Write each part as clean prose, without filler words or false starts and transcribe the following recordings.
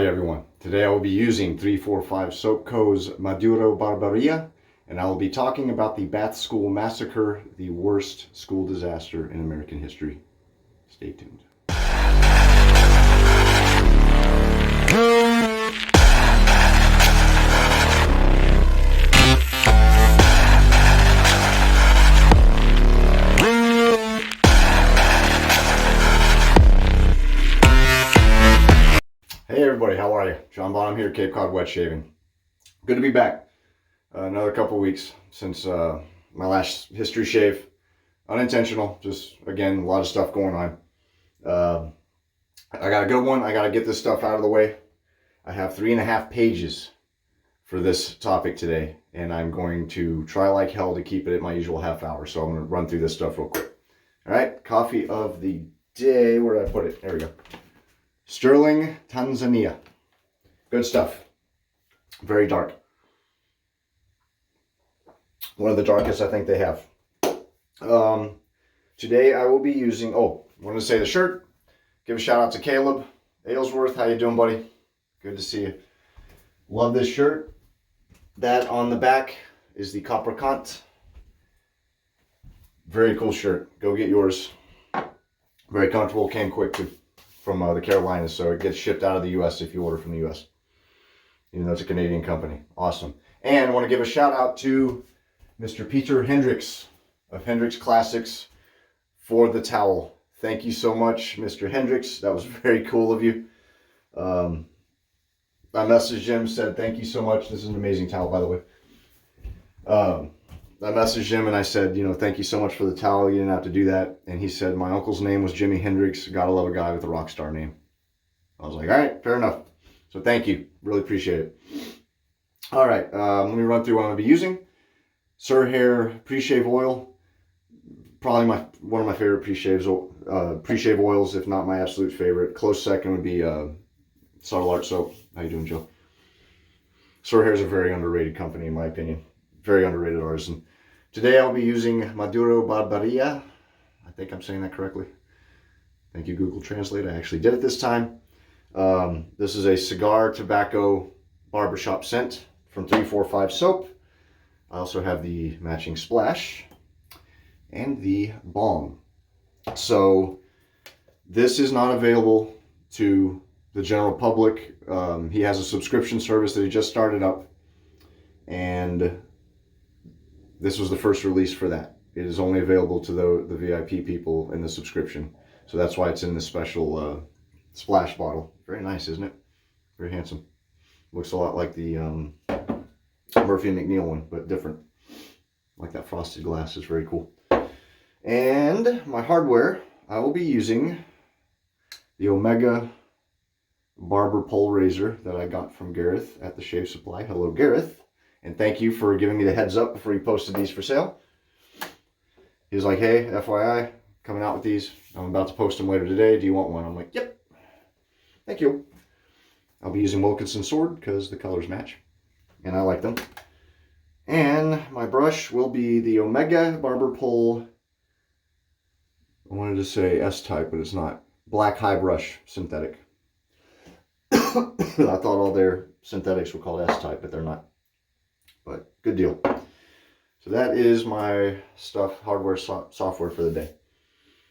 Hi everyone. Today I will be using 345 Soap Co.'s Maduro Barberia, and I will be talking about the Bath School Massacre, the worst school disaster in American history. Stay tuned. Hey everybody, how are you? John Bonham here, Cape Cod Wet Shaving. Good to be back. Another couple weeks since my last history shave. Unintentional, just again, a lot of stuff going on. I got a good one. I got to get this stuff out of the way. I have 3.5 pages for this topic today, and I'm going to try like hell to keep it at my usual half hour. So I'm going to run through this stuff real quick. All right, coffee of the day. Where did I put it? There we go. Sterling, Tanzania. Good stuff. Very dark. One of the darkest I think they have. Today I will be using, I wanted to say the shirt. Give a shout out to Caleb Aylesworth. How you doing, buddy? Good to see you. Love this shirt. That on the back is the Capricant. Very cool shirt. Go get yours. Very comfortable. Came quick too. From the Carolinas, so it gets shipped out of the U.S. if you order from the U.S. Even though it's a Canadian company. Awesome. And I want to give a shout out to Mr. Peter Hendricks of Hendricks Classics for the towel. Thank you so much, Mr. Hendricks. That was very cool of you. I messaged him, said thank you so much. This is an amazing towel, by the way. I messaged him and I said, thank you so much for the towel. You didn't have to do that. And he said, my uncle's name was Jimi Hendrix. Gotta love a guy with a rock star name. I was like, all right, fair enough. So thank you. Really appreciate it. All right, let me run through what I'm going to be using. Hare pre-shave oil. Probably one of my favorite pre-shave oils, if not my absolute favorite. Close second would be Subtle Art Soap. How you doing, Joe? Hare is a very underrated company, in my opinion. Very underrated artisan. Today I'll be using Maduro Barberia. I think I'm saying that correctly. Thank you, Google Translate. I actually did it this time. This is a cigar tobacco barbershop scent from 345 Soap. I also have the matching splash and the balm. So this is not available to the general public. He has a subscription service that he just started up, and this was the first release for that. It is only available to the VIP people in the subscription. So that's why it's in this special splash bottle. Very nice, isn't it? Very handsome. Looks a lot like the Murphy & McNeil one, but different. Like that frosted glass is very cool. And my hardware, I will be using the Omega Barber pole razor that I got from Gareth at the Shave Supply. Hello, Gareth. And thank you for giving me the heads up before you posted these for sale. He was like, hey, FYI, coming out with these. I'm about to post them later today. Do you want one? I'm like, yep. Thank you. I'll be using Wilkinson sword because the colors match. And I like them. And my brush will be the Omega Barber Pole. I wanted to say S-type, but it's not. Black high brush synthetic. I thought all their synthetics were called S-type, but they're not. But good deal. So that is my stuff, hardware, software for the day.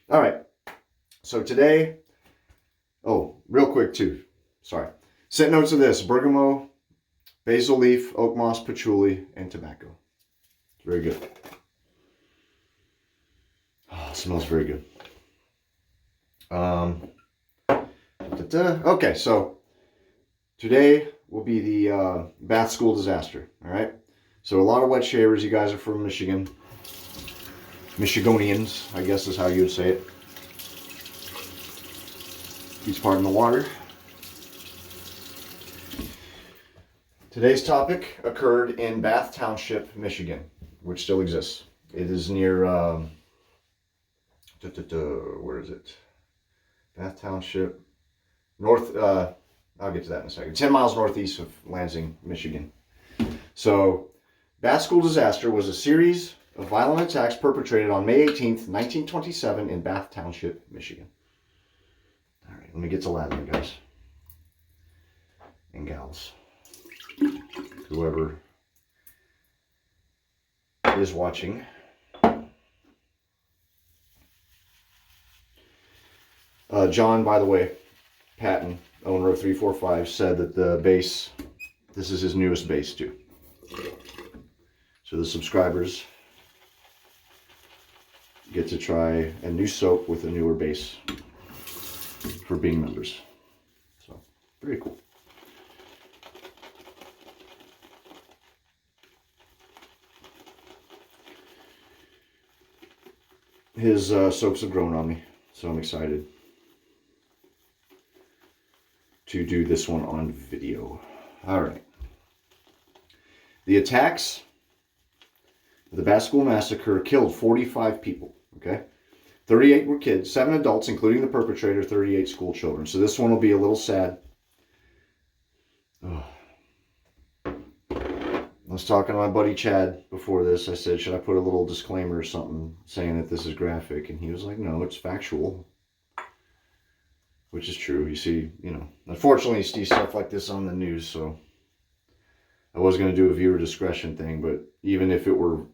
All right. So today, real quick too. Sorry. Scent notes of this: bergamot, basil leaf, oakmoss, patchouli, and tobacco. It's very good. Oh, it smells very good. Okay, so today will be the bath school disaster. All right. So a lot of wet shavers, you guys are from Michigan. Michigonians, I guess is how you would say it. Please pardon the water. Today's topic occurred in Bath Township, Michigan, which still exists. It is near, where is it? Bath Township, north, I'll get to that in a second. 10 miles northeast of Lansing, Michigan. So, Bath School Disaster was a series of violent attacks perpetrated on May 18th, 1927 in Bath Township, Michigan. All right, let me get to Latin, guys. gals, whoever is watching. John, by the way, Patton, owner of 345, said that the base, this is his newest base too. So the subscribers get to try a new soap with a newer base for being members. So, very cool. His soaps have grown on me, so I'm excited to do this one on video. All right. The attacks of the Bath School Massacre killed 45 people, okay? 38 were kids, 7 adults, including the perpetrator, 38 school children. So this one will be a little sad. Oh. I was talking to my buddy Chad before this. I said, should I put a little disclaimer or something saying that this is graphic? And he was like, no, it's factual. Which is true. You see, you know, unfortunately you see stuff like this on the news, so I was going to do a viewer discretion thing, but even if it were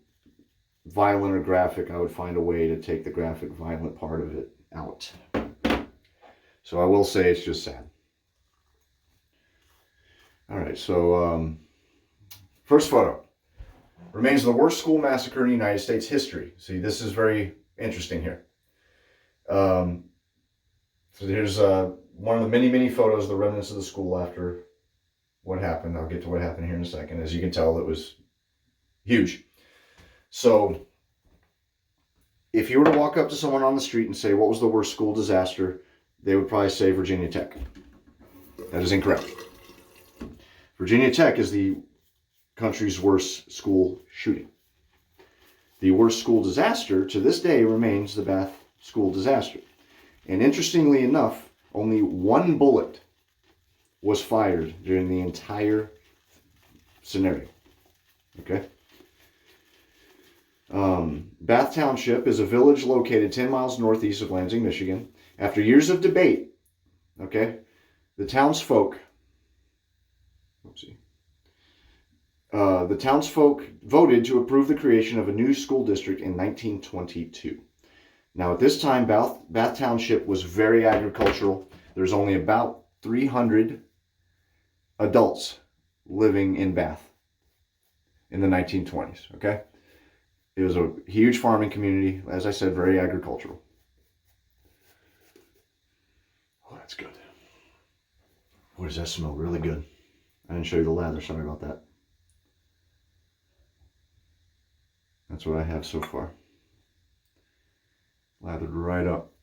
violent or graphic, I would find a way to take the graphic violent part of it out. So I will say it's just sad. All right, so first photo. Remains the worst school massacre in United States history. See, this is very interesting here. So here's one of the many photos of the remnants of the school after what happened. I'll get to what happened here in a second. As you can tell, it was huge. So if you were to walk up to someone on the street and say, what was the worst school disaster? They would probably say Virginia Tech. That is incorrect. Virginia Tech is the country's worst school shooting. The worst school disaster to this day remains the Bath school disaster. And interestingly enough, only one bullet was fired during the entire scenario. Okay? Bath Township is a village located 10 miles northeast of Lansing, Michigan. After years of debate, okay, the townsfolk voted to approve the creation of a new school district in 1922. Now, at this time, Bath Township was very agricultural. There's only about 300 adults living in Bath in the 1920s, okay? It was a huge farming community. As I said, very agricultural. Oh, that's good. Boy, does that smell really good. I didn't show you the lather. Sorry about that. That's what I have so far. Lathered right up.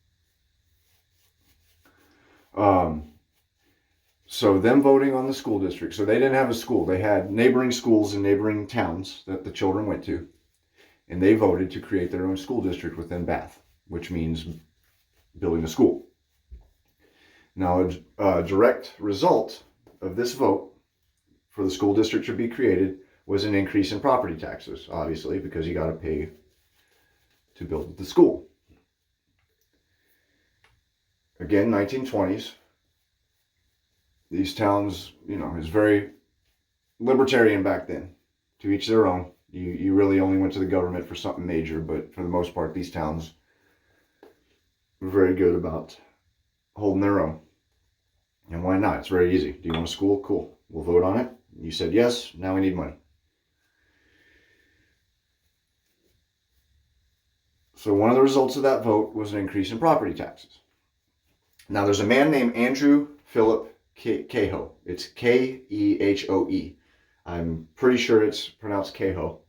So them voting on the school district. So they didn't have a school. They had neighboring schools in neighboring towns that the children went to. And they voted to create their own school district within Bath, which means building a school. Now, a direct result of this vote for the school district to be created was an increase in property taxes, obviously, because you got to pay to build the school. Again, 1920s. These towns, you know, is very libertarian back then. To each their own. You really only went to the government for something major, but for the most part, these towns were very good about holding their own. And why not? It's very easy. Do you want a school? Cool. We'll vote on it. You said yes. Now we need money. So one of the results of that vote was an increase in property taxes. Now there's a man named Andrew Philip Cahoe. It's Kehoe. I'm pretty sure it's pronounced Cahoe.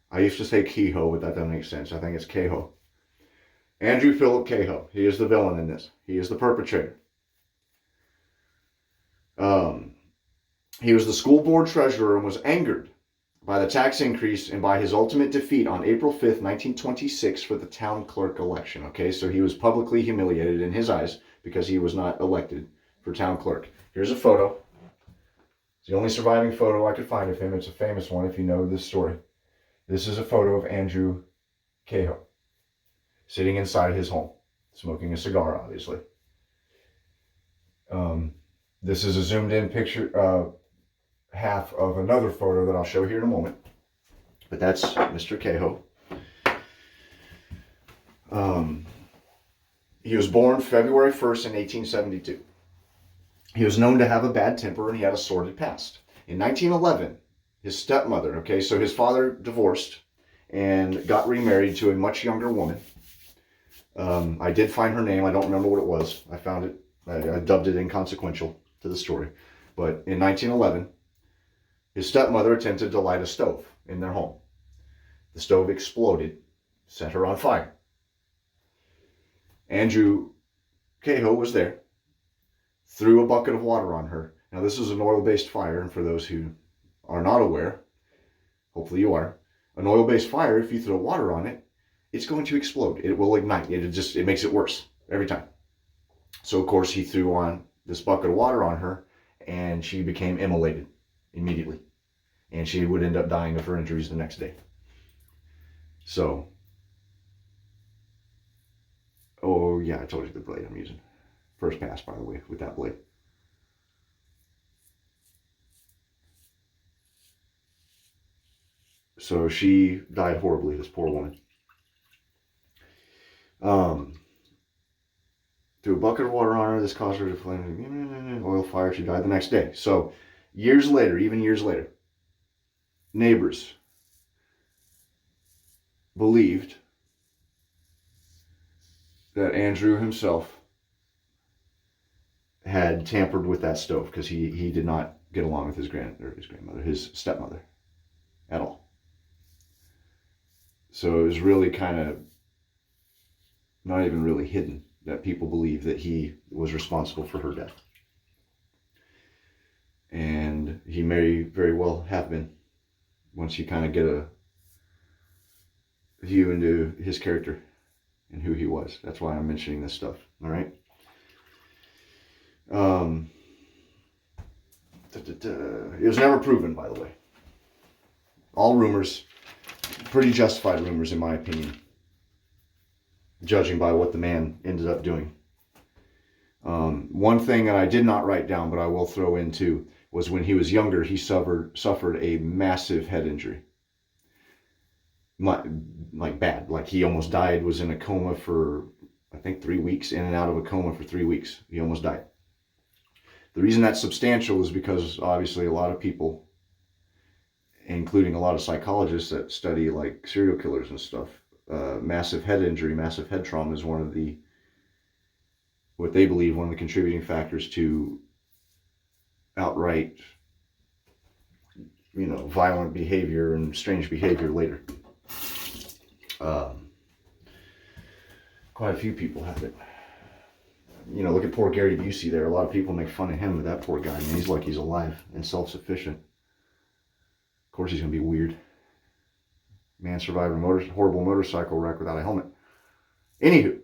I used to say Kehoe, but that doesn't make sense. I think it's Cahoe. Andrew Philip Cahoe. He is the villain in this. He is the perpetrator. He was the school board treasurer and was angered by the tax increase and by his ultimate defeat on April 5th, 1926 for the town clerk election. Okay, so he was publicly humiliated in his eyes because he was not elected for town clerk. Here's a photo. It's the only surviving photo I could find of him. It's a famous one if you know this story. This is a photo of Andrew Cahoe sitting inside his home, smoking a cigar, obviously. This is a zoomed in picture, half of another photo that I'll show here in a moment. But that's Mr. Cahill. He was born February 1st in 1872. He was known to have a bad temper and he had a sordid past. In 1911, his stepmother, okay, so his father divorced and got remarried to a much younger woman. I did find her name. I don't remember what it was. I found it. I dubbed it inconsequential to the story. But in 1911, his stepmother attempted to light a stove in their home. The stove exploded, set her on fire. Andrew Cahill was there, threw a bucket of water on her. Now, this is an oil-based fire, and for those who are not aware, hopefully you are, an oil-based fire, if you throw water on it, it's going to explode. It will ignite. It makes it worse every time. So, of course, he threw on this bucket of water on her, and she became immolated immediately. And she would end up dying of her injuries the next day. So, oh yeah, I told you the blade I'm using. First pass, by the way, with that blade. So she died horribly, this poor woman. Threw a bucket of water on her. This caused her to flame. Oil fire. She died the next day. So years later, even years later, neighbors believed that Andrew himself had tampered with that stove because he did not get along with his stepmother at all. So it was really kind of not even really hidden that people believe that he was responsible for her death. And he may very well have been, once you kind of get a view into his character and who he was. That's why I'm mentioning this stuff, all right? It was never proven, by the way. All rumors, pretty justified rumors in my opinion, judging by what the man ended up doing. One thing that I did not write down, but I will throw in too, was when he was younger, he suffered a massive head injury. Like bad, like he almost died, was in a coma for, I think 3 weeks, in and out of a coma for 3 weeks. He almost died. The reason that's substantial is because obviously a lot of people, including a lot of psychologists that study like serial killers and stuff, massive head injury, massive head trauma is one of the, what they believe, one of the contributing factors to outright, violent behavior and strange behavior later. Quite a few people have it. Look at poor Gary Busey there. A lot of people make fun of him, but that poor guy, man, he's like he's alive and self-sufficient. Of course he's going to be weird. Man survived a horrible motorcycle wreck without a helmet. Anywho,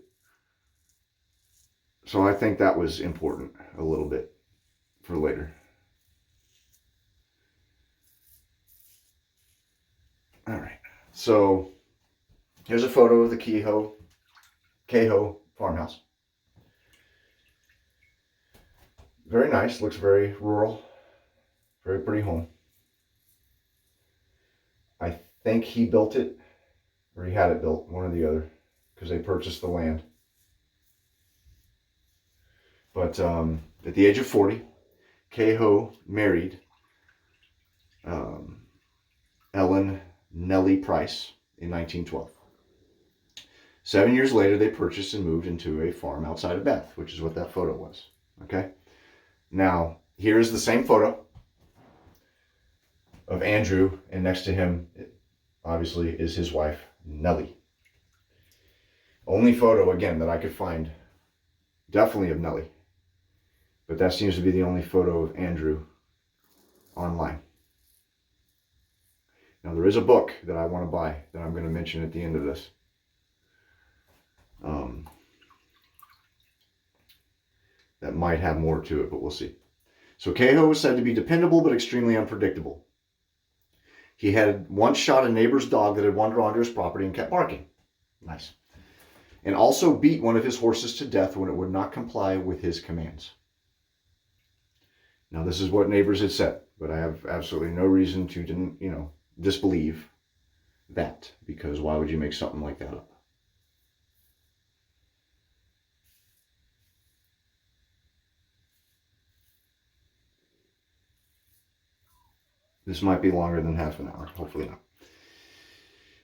so I think that was important a little bit for later. All right, so here's a photo of the Cahill farmhouse. Very nice, looks very rural, very pretty home. I think he built it, or he had it built, one or the other, because they purchased the land. But at the age of 40, Cahill married Ellen Nellie Price in 1912. 7 years later, they purchased and moved into a farm outside of Bath, which is what that photo was. Okay? Now, here is the same photo of Andrew, and next to him, obviously, is his wife, Nellie. Only photo, again, that I could find, definitely of Nellie. But that seems to be the only photo of Andrew online. Now, there is a book that I want to buy that I'm going to mention at the end of this. That might have more to it, but we'll see. So Cahill was said to be dependable but extremely unpredictable. He had once shot a neighbor's dog that had wandered onto his property and kept barking. Nice. And also beat one of his horses to death when it would not comply with his commands. Now, this is what neighbors had said, but I have absolutely no reason to, disbelieve that, because why would you make something like that up? This might be longer than half an hour. Hopefully not.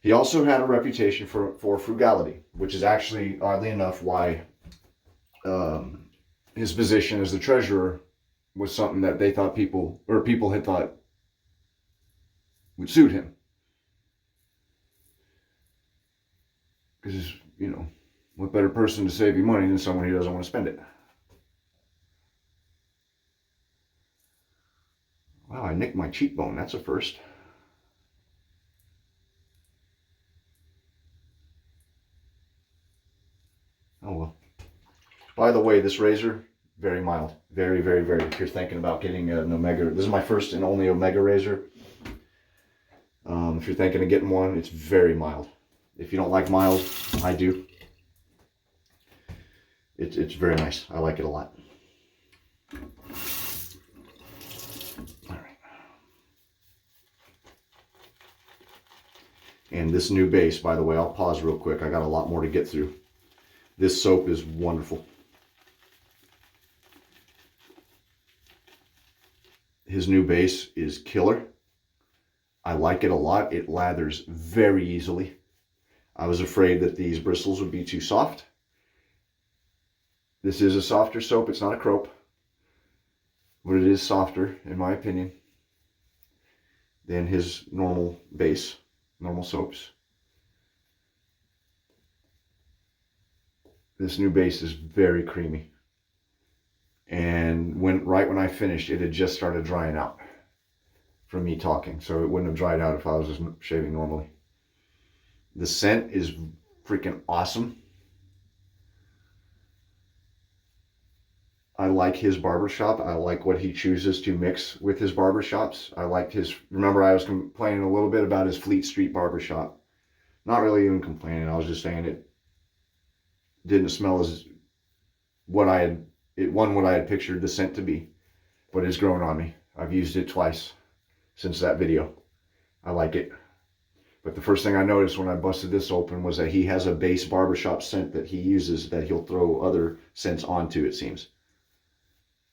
He also had a reputation for frugality, which is actually, oddly enough, why his position as the treasurer was something that they thought people had thought would suit him. Because, what better person to save you money than someone who doesn't want to spend it? Wow, I nicked my cheekbone. That's a first. Oh well. By the way, this razor, very mild. Very, very, very. If you're thinking about getting an Omega, this is my first and only Omega razor. If you're thinking of getting one, it's very mild. If you don't like mild, I do. It's very nice. I like it a lot. All right. And this new base, by the way, I'll pause real quick. I got a lot more to get through. This soap is wonderful. His new base is killer. I like it a lot. It lathers very easily. I was afraid that these bristles would be too soft. This is a softer soap. It's not a crope, but it is softer, in my opinion, than his normal base, normal soaps. This new base is very creamy. And right when I finished, it had just started drying out from me talking. So it wouldn't have dried out if I was just shaving normally. The scent is freaking awesome. I like his barbershop. I like what he chooses to mix with his barbershops. I liked remember I was complaining a little bit about his Fleet Street barbershop. Not really even complaining. I was just saying it didn't smell as what I had pictured the scent to be, but it's grown on me. I've used it twice since that video. I like it. But the first thing I noticed when I busted this open was that he has a base barbershop scent that he uses that he'll throw other scents onto, it seems.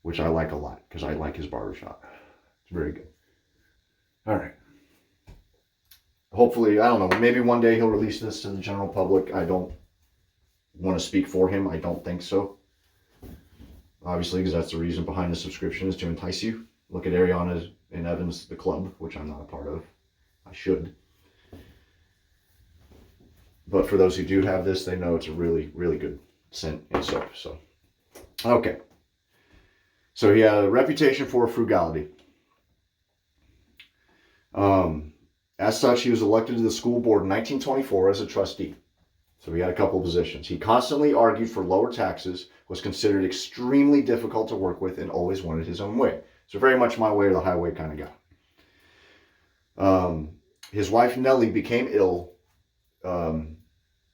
Which I like a lot because I like his barbershop. It's very good. All right. Hopefully, I don't know, maybe one day he'll release this to the general public. I don't want to speak for him. I don't think so. Obviously, because that's the reason behind the subscription, is to entice you. Look at Ariana and Evans, the club, which I'm not a part of. I should. But for those who do have this, they know it's a really, really good scent and soap. So, okay. So he had a reputation for frugality. As such, he was elected to the school board in 1924 as a trustee. So he had a couple of positions. He constantly argued for lower taxes, was considered extremely difficult to work with, and always wanted his own way. So very much my way or the highway kind of guy. His wife Nellie became ill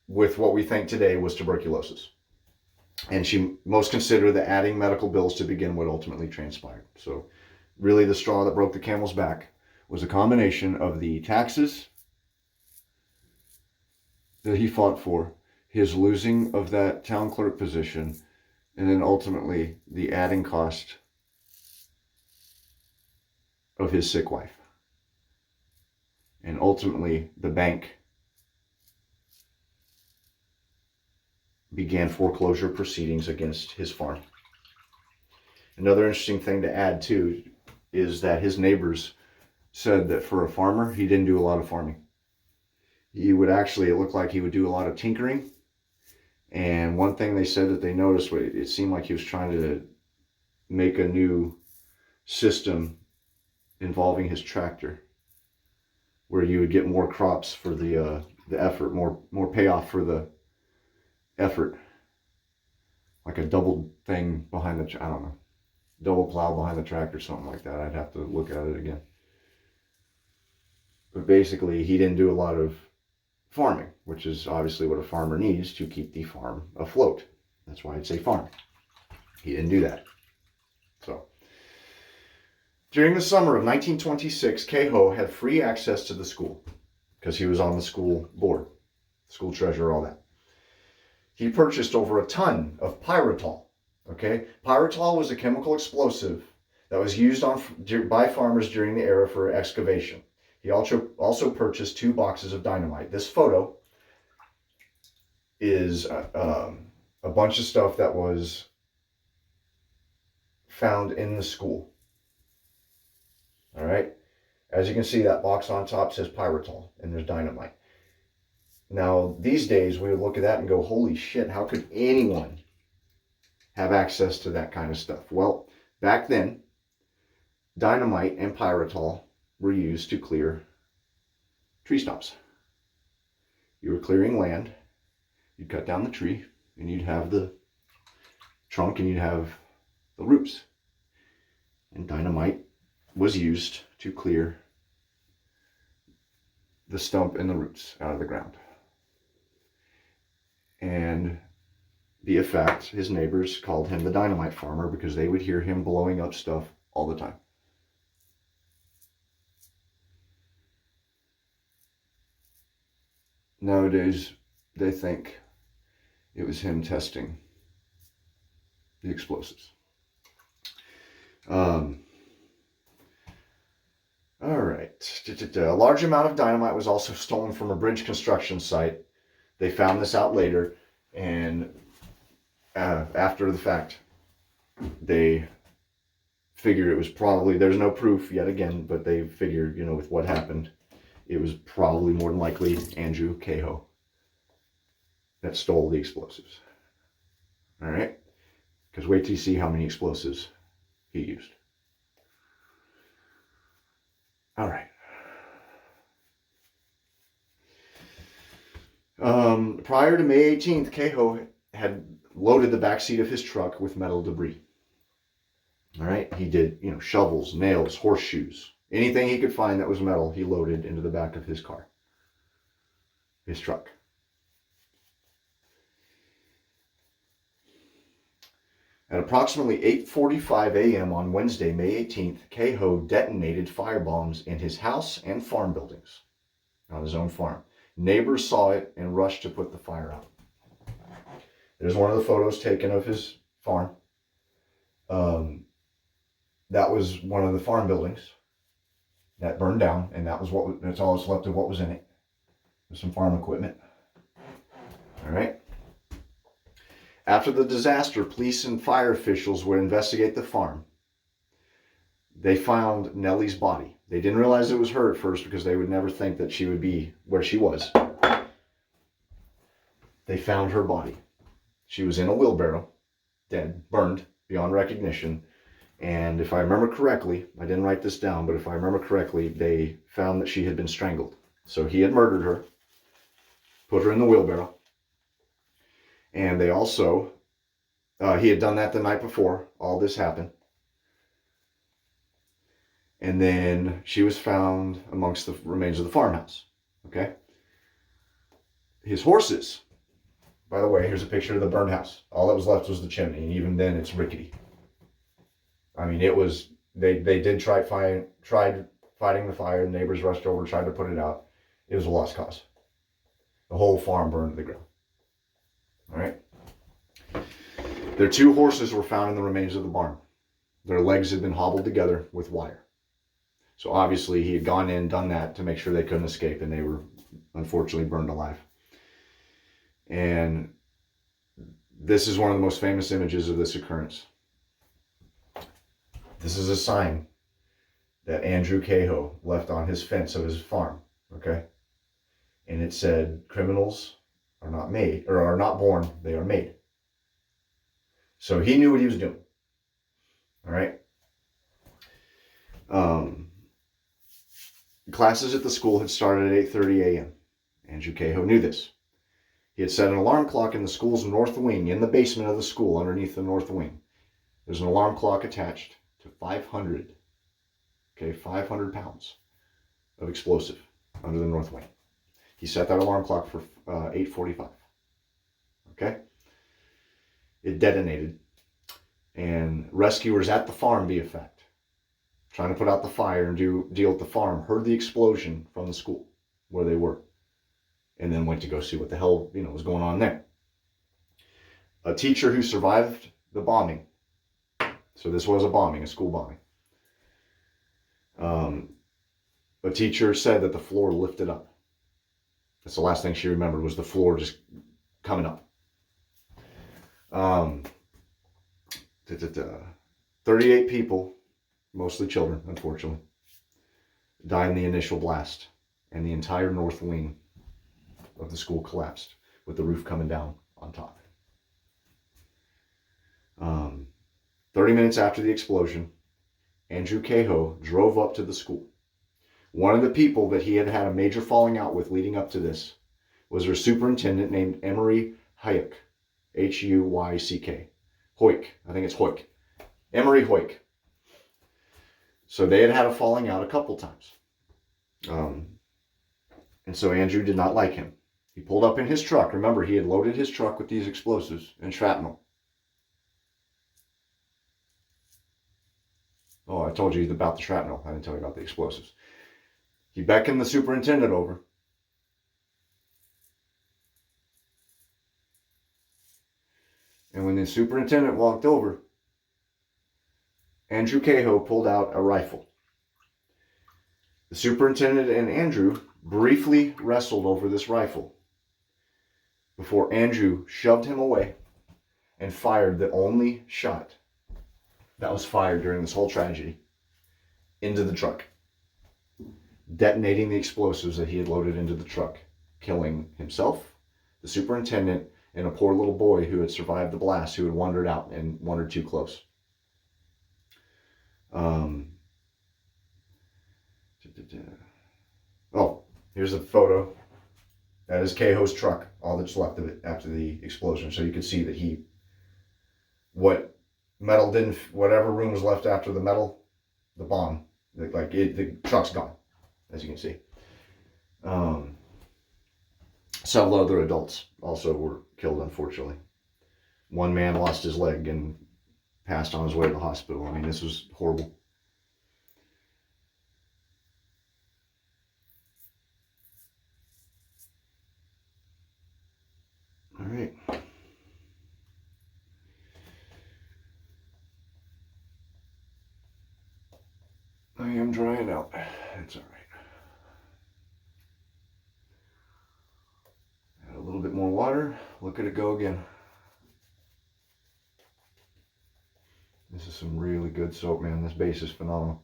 with what we think today was tuberculosis. And she most considered that adding medical bills to begin what ultimately transpired. So really the straw that broke the camel's back was a combination of the taxes that he fought for, his losing of that town clerk position, and then ultimately the adding cost of his sick wife. And ultimately the bank began foreclosure proceedings against his farm. Another interesting thing to add too is that his neighbors said that for a farmer, he didn't do a lot of farming. He would actually, it looked like he would do a lot of tinkering. And one thing they said that they noticed, it seemed like he was trying to make a new system involving his tractor, where you would get more crops for the effort, more payoff for the effort, like a double thing behind the, I don't know, double plow behind the tractor, something like that. I'd have to look at it again. But basically, he didn't do a lot of farming, which is obviously what a farmer needs to keep the farm afloat. That's why I'd say farm. He didn't do that. So, During the summer of 1926, Kehoe had free access to the school because he was on the school board, school treasurer, all that. He purchased over a ton of pyritol. Okay, pyritol was a chemical explosive that was used by farmers during the era for excavation. He also purchased 2 boxes of dynamite. This photo is a bunch of stuff that was found in the school. All right, as you can see, that box on top says pyritol, and there's dynamite. Now, these days, we would look at that and go, holy shit, how could anyone have access to that kind of stuff? Well, back then, dynamite and pyritol were used to clear tree stumps. You were clearing land, you'd cut down the tree, and you'd have the trunk and you'd have the roots. And dynamite was used to clear the stump and the roots out of the ground. And the effect, his neighbors called him the dynamite farmer because they would hear him blowing up stuff all the time. Nowadays, they think it was him testing the explosives. All right. A large amount of dynamite was also stolen from a bridge construction site. They found this out later, and after the fact, they figured it was probably, there's no proof yet again, but they figured, you know, with what happened, it was probably more than likely Andrew Kehoe that stole the explosives. All right? Because wait till you see how many explosives he used. All right. Prior to May 18th, Kehoe had loaded the backseat of his truck with metal debris. All right? He did, you know, shovels, nails, horseshoes, anything he could find that was metal, he loaded into the back of his car, his truck. At approximately 8:45 a.m. on Wednesday, May 18th, Kehoe detonated fire bombs in his house and farm buildings on his own farm. Neighbors saw it and rushed to put the fire out. There's one of the photos taken of his farm. That was one of the farm buildings that burned down, and that's all that's left of what was in it. There's some farm equipment. All right. After the disaster, police and fire officials would investigate the farm. They found Nellie's body. They didn't realize it was her at first because they would never think that she would be where she was. They found her body. She was in a wheelbarrow, dead, burned beyond recognition. And if I remember correctly, I didn't write this down, but if I remember correctly, they found that she had been strangled. So he had murdered her, put her in the wheelbarrow. And they also, he had done that the night before all this happened. And then she was found amongst the remains of the farmhouse. Okay? His horses, by the way, here's a picture of the burned house. All that was left was the chimney, and even then it's rickety. I mean, it was, they did try fighting the fire. The neighbors rushed over, tried to put it out. It was a lost cause. The whole farm burned to the ground. All right. Their 2 horses were found in the remains of the barn. Their legs had been hobbled together with wire. So obviously he had gone in, done that to make sure they couldn't escape, and they were unfortunately burned alive. And this is one of the most famous images of this occurrence. This is a sign that Andrew Kehoe left on his fence of his farm. Okay. And it said, criminals are not made, or are not born, they are made. So he knew what he was doing. All right. Classes at the school had started at 8:30 a.m. Andrew Kehoe knew this. He had set an alarm clock in the school's north wing, in the basement of the school, underneath the north wing. There's an alarm clock attached to 500 pounds of explosive under the north wing. He set that alarm clock for 8:45. Okay? It detonated, and rescuers at the farm, be effect, trying to put out the fire and deal with the farm, heard the explosion from the school where they were, and then went to go see what the hell, was going on there. A teacher who survived the bombing, so this was a bombing, a school bombing. A teacher said that the floor lifted up. That's the last thing she remembered, was the floor just coming up. 38 people, mostly children, unfortunately, died in the initial blast, and the entire north wing of the school collapsed with the roof coming down on top. 30 minutes after the explosion, Andrew Cahoe drove up to the school. One of the people that he had had a major falling out with leading up to this was their superintendent named Emery Huyck, Huyck. Huyck, I think it's Huyck. Emery Huyck. So they had a falling out a couple times. And so Andrew did not like him. He pulled up in his truck. Remember, he had loaded his truck with these explosives and shrapnel. Oh, I told you about the shrapnel. I didn't tell you about the explosives. He beckoned the superintendent over. And when the superintendent walked over, Andrew Cahoe pulled out a rifle. The superintendent and Andrew briefly wrestled over this rifle before Andrew shoved him away and fired the only shot that was fired during this whole tragedy into the truck, detonating the explosives that he had loaded into the truck, killing himself, the superintendent, and a poor little boy who had survived the blast, who had wandered out and wandered too close. Oh, here's a photo. That is Cahoe's truck, all that's left of it after the explosion. So you can see that whatever room was left after the metal, the bomb, the truck's gone, as you can see. Several other adults also were killed, unfortunately. One man lost his leg and passed on his way to the hospital. I mean, this was horrible. All right. I am drying out. It's all right. Add a little bit more water. Look at it go again. This is some really good soap, man. This base is phenomenal.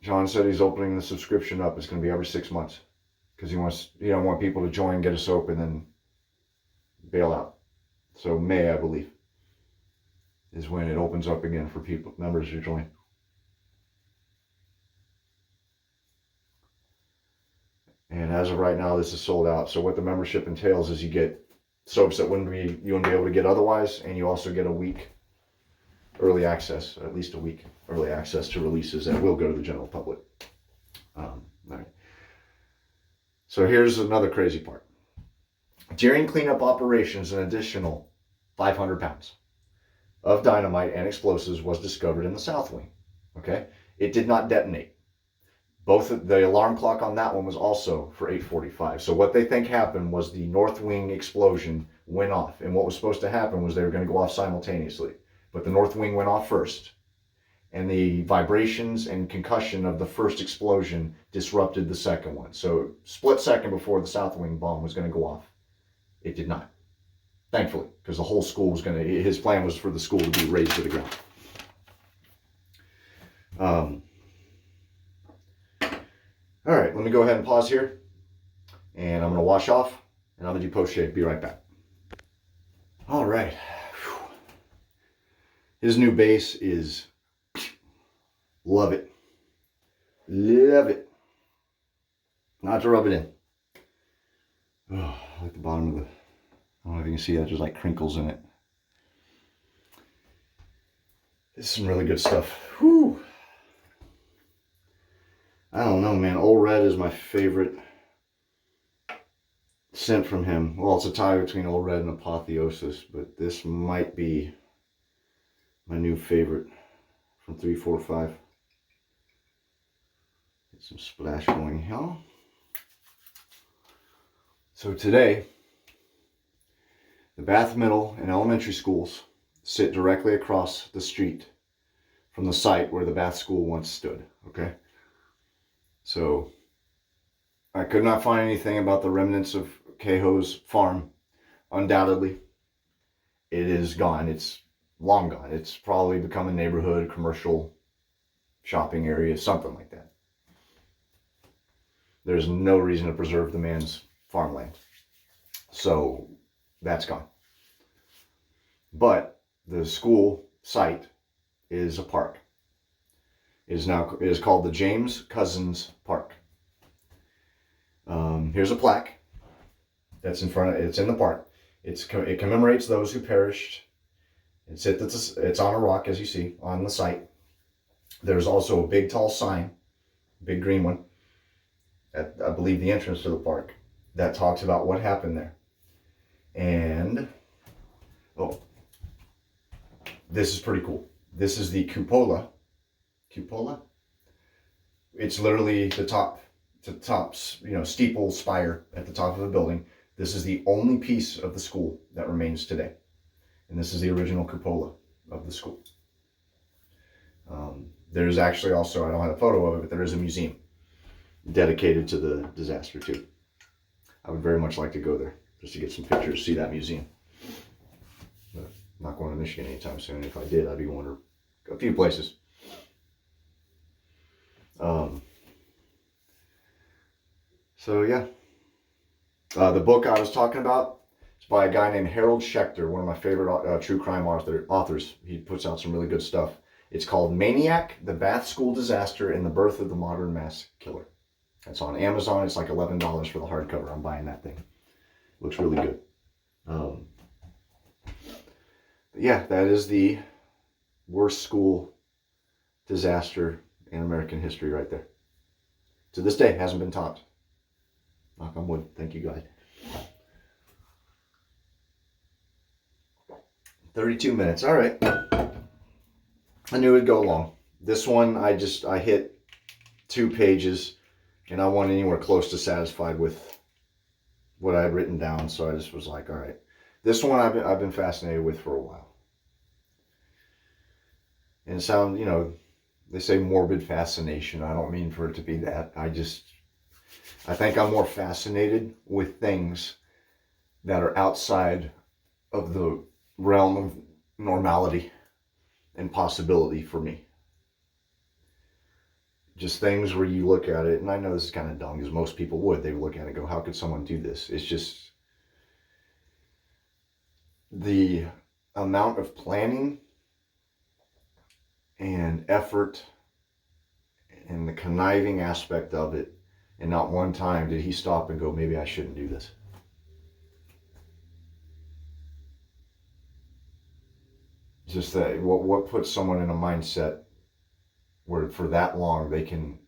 John said he's opening the subscription up. It's going to be every 6 months because he don't want people to join, get a soap, and then bail out. So May, I believe, is when it opens up again for members to join. And as of right now, this is sold out. So what the membership entails is you get soaps that you wouldn't be able to get otherwise, and you also get a week early access, at least a week early access to releases that will go to the general public. All right. So here's another crazy part. During cleanup operations, an additional 500 pounds of dynamite and explosives was discovered in the south wing. Okay, it did not detonate. The alarm clock on that one was also for 8:45. So what they think happened was the north wing explosion went off, and what was supposed to happen was they were going to go off simultaneously. But the north wing went off first, and the vibrations and concussion of the first explosion disrupted the second one. So split second before the south wing bomb was going to go off, it did not. Thankfully, because the whole school was his plan was for the school to be razed to the ground. All right, let me go ahead and pause here, and I'm going to wash off, and I'm going to do post-shave. Be right back. All right. Whew. His new base is, love it. Love it. Not to rub it in. Oh, I like the bottom of I don't know if you can see that, there's like crinkles in it. This is some really good stuff. Whew. I don't know, man. Old Red is my favorite scent from him. Well, it's a tie between Old Red and Apotheosis, but this might be My new favorite from 345. Get some splash going here. So today, the Bath Middle and Elementary schools sit directly across the street from the site where the Bath School once stood, okay? So, I could not find anything about the remnants of Kehoe's farm. Undoubtedly, it is gone. It's long gone. It's probably become a neighborhood, commercial, shopping area, something like that. There's no reason to preserve the man's farmland. So, that's gone. But the school site is a park. It is called the James Couzens Park. Here's a plaque that's in front of it's in the park. It commemorates those who perished. It's on a rock, as you see, on the site. There's also a big tall sign, big green one, at I believe the entrance to the park, that talks about what happened there. And this is pretty cool. This is the cupola. Cupola? It's literally the top, steeple spire at the top of the building. This is the only piece of the school that remains today. And this is the original cupola of the school. There's actually also, I don't have a photo of it, but there is a museum dedicated to the disaster too. I would very much like to go there just to get some pictures, see that museum. But I'm not going to Michigan anytime soon. If I did, I'd be going to a few places. So yeah, the book I was talking about is by a guy named Harold Schechter, one of my favorite true crime authors. He puts out some really good stuff. It's called Maniac, the Bath School Disaster, and the Birth of the Modern Mass Killer. It's on Amazon. It's like $11 for the hardcover. I'm buying that thing. Looks really good. Yeah, that is the worst school disaster in American history right there. To this day, hasn't been topped. Knock on wood. Thank you, God. 32 minutes. All right. I knew it'd go long. This one, I hit 2 pages, and I wasn't anywhere close to satisfied with what I had written down, so I just was like, all right. This one I've been fascinated with for a while. And it sounds, they say morbid fascination. I don't mean for it to be that. I think I'm more fascinated with things that are outside of the realm of normality and possibility for me. Just things where you look at it, and I know this is kind of dumb because most people would. They would look at it and go, how could someone do this? It's just the amount of planning and effort and the conniving aspect of it, and not one time did he stop and go, maybe I shouldn't do this. Just that, what puts someone in a mindset where for that long they can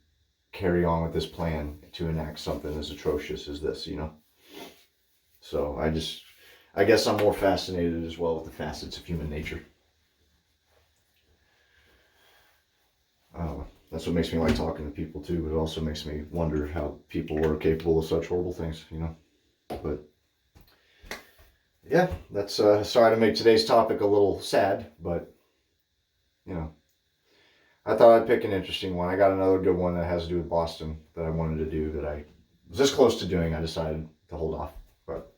carry on with this plan to enact something as atrocious as this, So I guess I'm more fascinated as well with the facets of human nature. That's what makes me like talking to people too, but it also makes me wonder how people were capable of such horrible things, But yeah, that's sorry to make today's topic a little sad, but I thought I'd pick an interesting one. I got another good one that has to do with Boston that I wanted to do that I was this close to doing. I decided to hold off, but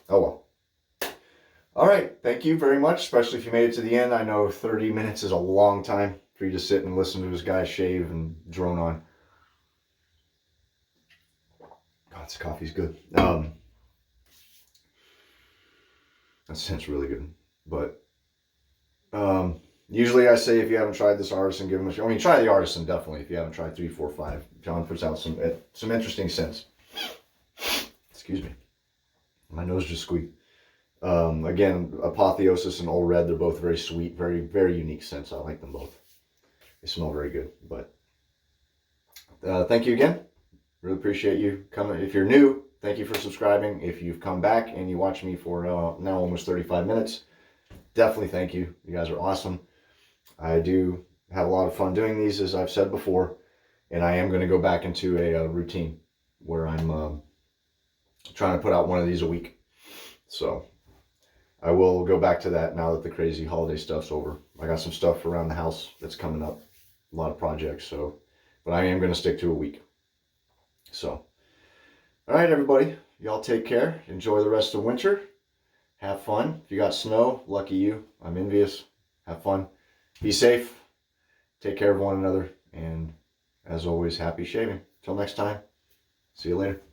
oh well. All right, thank you very much, especially if you made it to the end. I know 30 minutes is a long time for you to sit and listen to this guy shave and drone on. God, this coffee's good. That scent's really good. But usually I say if you haven't tried this artisan, give them a shot. I mean, try the artisan definitely if you haven't tried 345. John puts out some interesting scents. Excuse me. My nose just squeaked. Again, Apotheosis and Old Red, they're both very sweet, very, very unique scents. I like them both. They smell very good. But thank you again. Really appreciate you coming. If you're new, thank you for subscribing. If you've come back and you watch me for now almost 35 minutes, definitely thank you. You guys are awesome. I do have a lot of fun doing these, as I've said before, and I am going to go back into a routine where I'm trying to put out one of these a week. So I will go back to that now that the crazy holiday stuff's over. I got some stuff around the house that's coming up, a lot of projects, so, but I am going to stick to a week. So, all right, everybody, y'all take care. Enjoy the rest of winter. Have fun. If you got snow, lucky you. I'm envious. Have fun. Be safe. Take care of one another. And as always, happy shaving. Till next time, see you later.